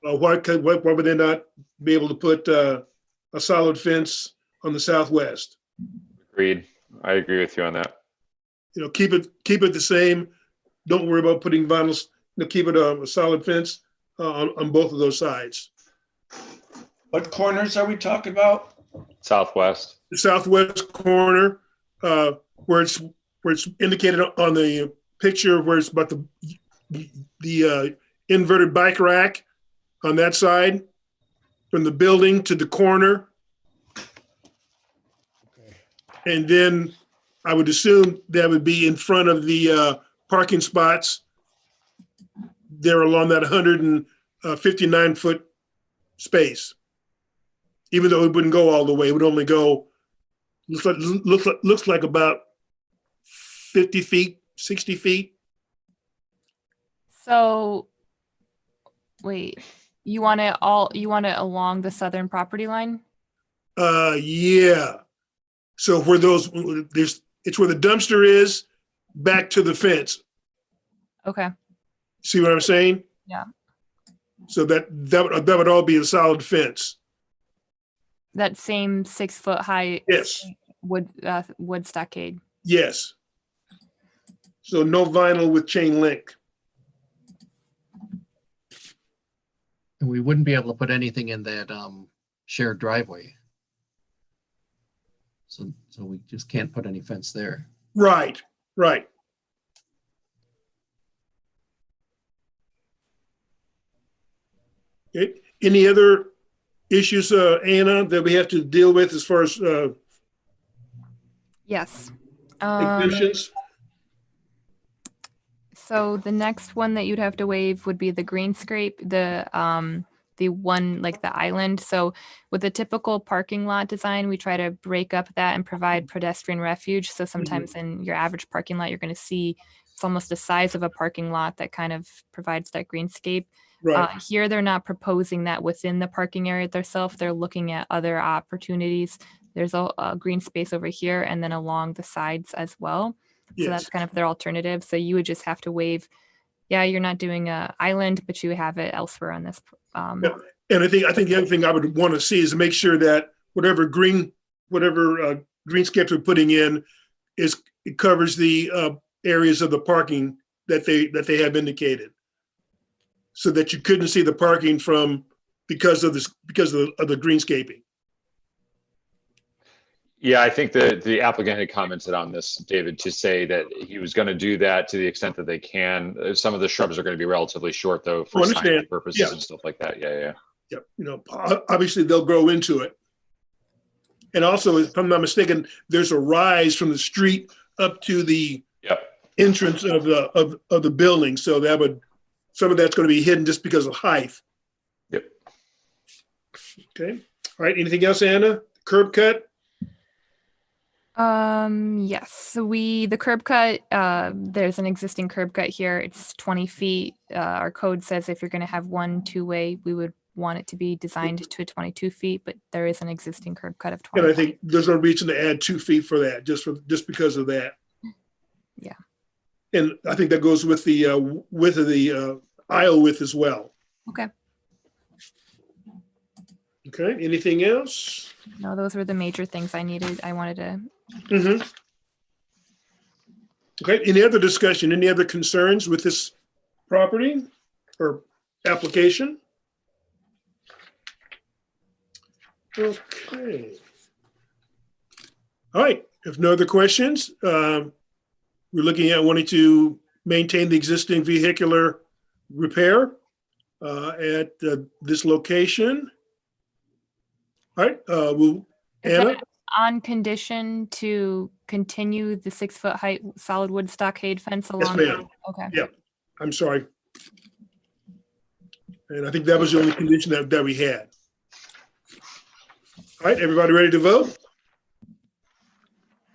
Why would they not be able to put a solid fence on the southwest? Agreed. I agree with you on that. Keep it the same. Don't worry about putting vinyls. Keep it a solid fence on both of those sides. What corners are we talking about? Southwest. The southwest corner, where it's indicated on the picture, where it's about the inverted bike rack on that side, from the building to the corner. And then I would assume that would be in front of the parking spots there along that 159-foot space. Even though it wouldn't go all the way, it would only go, looks like about 50 feet, 60 feet. So, wait, you want it along the southern property line? Yeah. So where it's where the dumpster is, back to the fence. Okay. See what I'm saying? Yeah. So that would all be a solid fence. That same 6-foot high. Yes. Wood stockade. Yes. So no vinyl with chain link. And we wouldn't be able to put anything in that shared driveway. So we just can't put any fence there. Right. Okay. Any other issues, Anna, that we have to deal with as far as Yes. exemptions? So the next one that you'd have to waive would be the green scrape, the one like the island. So with a typical parking lot design, we try to break up that and provide pedestrian refuge. So sometimes in your average parking lot, you're going to see it's almost the size of a parking lot that kind of provides that greenscape. Right. Here, they're not proposing that within the parking area themselves. They're looking at other opportunities. There's a green space over here and then along the sides as well. Yes. So that's kind of their alternative. So you would just have to waive, you're not doing a island, but you have it elsewhere on this. And I think the other thing I would want to see is make sure that whatever greenscapes we're putting in it covers the areas of the parking that they have indicated, so that you couldn't see the parking because of the greenscaping. Yeah, I think the applicant had commented on this, David, to say that he was going to do that to the extent that they can. Some of the shrubs are going to be relatively short, though, for science purposes and stuff like that. Yeah. Yep. Obviously they'll grow into it. And also, if I'm not mistaken, there's a rise from the street up to the entrance of the building. So some of that's going to be hidden just because of height. Yep. Okay. All right. Anything else, Anna? Curb cut? Yes. So the curb cut, there's an existing curb cut here. It's 20 feet. Our code says if you're going to have one two-way, we would want it to be designed to 22 feet, but there is an existing curb cut of 20. And I think there's no reason to add 2 feet for that, just because of that. Yeah. And I think that goes with the width of the aisle width as well. Okay. Okay. Anything else? No, those were the major things I wanted to. Mm-hmm. Okay. Any other discussion? Any other concerns with this property or application? Okay. All right. If no other questions, we're looking at wanting to maintain the existing vehicular repair at this location. All right. Anna? On condition to continue the 6-foot height solid wood stockade fence Yes, along. ma'am. Okay. Yeah. I'm sorry. And I think that was the only condition that we had. All right, everybody ready to vote?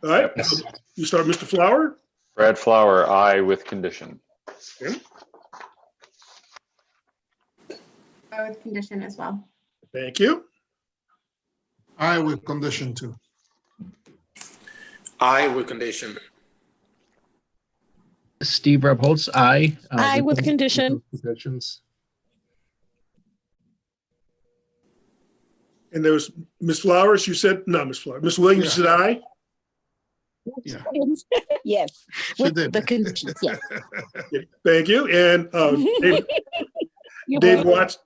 All right, Yes. You start, Mr. Flower. Brad Flower, aye with condition. Okay. With condition as well. Thank you. I with condition too. I with condition. Steve Rebholz, aye. Aye with condition. Conditions. And there was Ms. Flowers, you said, no, Ms. Flowers, Ms. Williams Yeah. said aye. Yeah. Yes, She with did. the conditions, yes. Thank you. And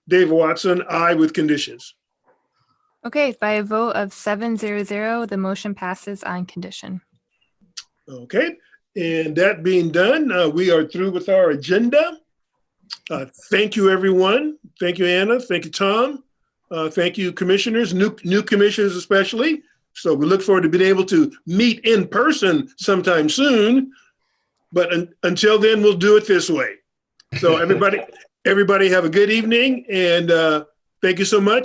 Dave Watson, aye with conditions. Okay, by a vote of 7-0-0, the motion passes on condition. Okay, and that being done, we are through with our agenda. Thank you, everyone. Thank you, Anna. Thank you, Tom. Thank you, commissioners, new commissioners especially. So we look forward to being able to meet in person sometime soon. But until then, we'll do it this way. So everybody have a good evening, and thank you so much.